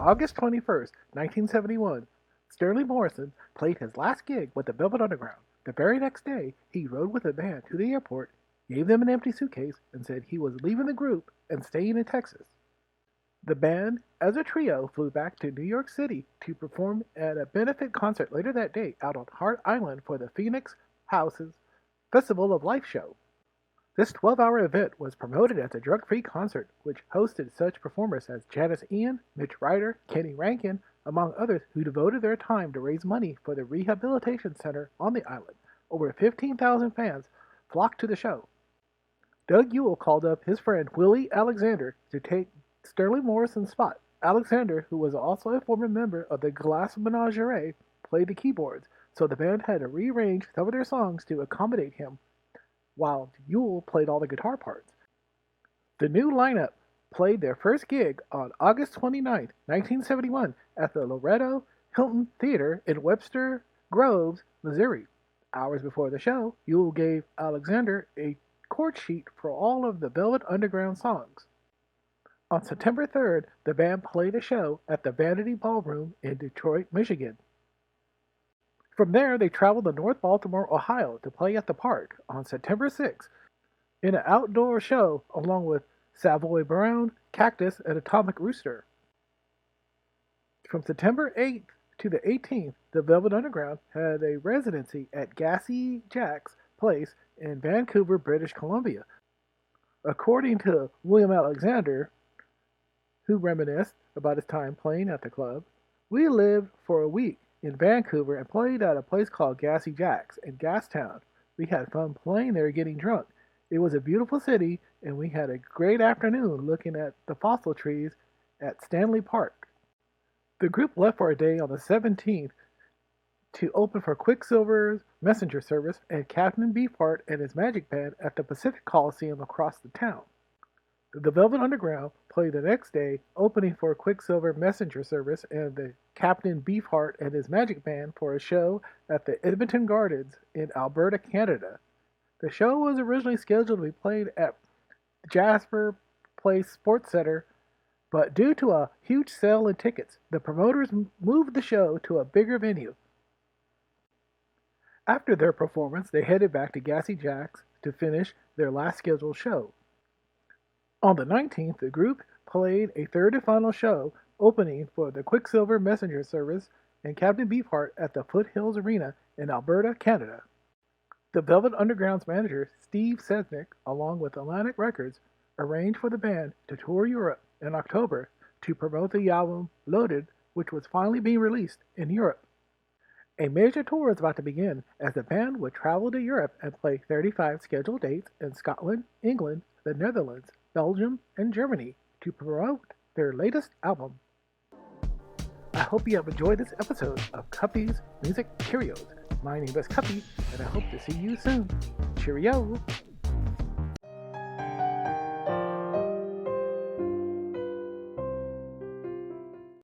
August 21st, 1971, Sterling Morrison played his last gig with the Velvet Underground. The very next day, he rode with the band to the airport, gave them an empty suitcase, and said he was leaving the group and staying in Texas. The band, as a trio, flew back to New York City to perform at a benefit concert later that day out on Hart Island for the Phoenix House's Festival of Life show. This 12-hour event was promoted as a drug-free concert, which hosted such performers as Janice Ian, Mitch Ryder, Kenny Rankin, among others who devoted their time to raise money for the rehabilitation center on the island. Over 15,000 fans flocked to the show. Doug Yule called up his friend Willie Alexander to take Sterling Morrison's spot. Alexander, who was also a former member of the Glass Menagerie, played the keyboards, so the band had to rearrange some of their songs to accommodate him, while Yule played all the guitar parts. The new lineup played their first gig on August 29, 1971 at the Loretto Hilton Theater in Webster Groves, Missouri. Hours before the show, Yule gave Alexander a chord sheet for all of the Velvet Underground songs. On September 3rd, the band played a show at the Vanity Ballroom in Detroit, Michigan. From there, they traveled to North Baltimore, Ohio to play at the Park on September 6th in an outdoor show along with Savoy Brown, Cactus, and Atomic Rooster. From September 8th to the 18th, the Velvet Underground had a residency at Gassy Jack's Place in Vancouver, British Columbia. According to William Alexander, who reminisced about his time playing at the club, "We lived for a week in Vancouver and played at a place called Gassy Jack's in Gastown. We had fun playing there getting drunk. It was a beautiful city, and we had a great afternoon looking at the fossil trees at Stanley Park." The group left for a day on the 17th to open for Quicksilver's Messenger Service and Captain Beefheart and his Magic Band at the Pacific Coliseum across the town. The Velvet Underground played the next day, opening for Quicksilver Messenger Service and the Captain Beefheart and his Magic Band for a show at the Edmonton Gardens in Alberta, Canada. The show was originally scheduled to be played at Jasper Place Sports Center, but due to a huge sale in tickets, the promoters moved the show to a bigger venue. After their performance, they headed back to Gassy Jack's to finish their last scheduled show. On the 19th, the group played a third and final show, opening for the Quicksilver Messenger Service and Captain Beefheart at the Foothills Arena in Alberta, Canada. The Velvet Underground's manager, Steve Sesnick, along with Atlantic Records, arranged for the band to tour Europe in October to promote the album Loaded, which was finally being released in Europe. A major tour is about to begin as the band would travel to Europe and play 35 scheduled dates in Scotland, England, the Netherlands, Belgium, and Germany to promote their latest album. I hope you have enjoyed this episode of Cuppy's Music Curios. My name is Cuppy, and I hope to see you soon. Cheerio!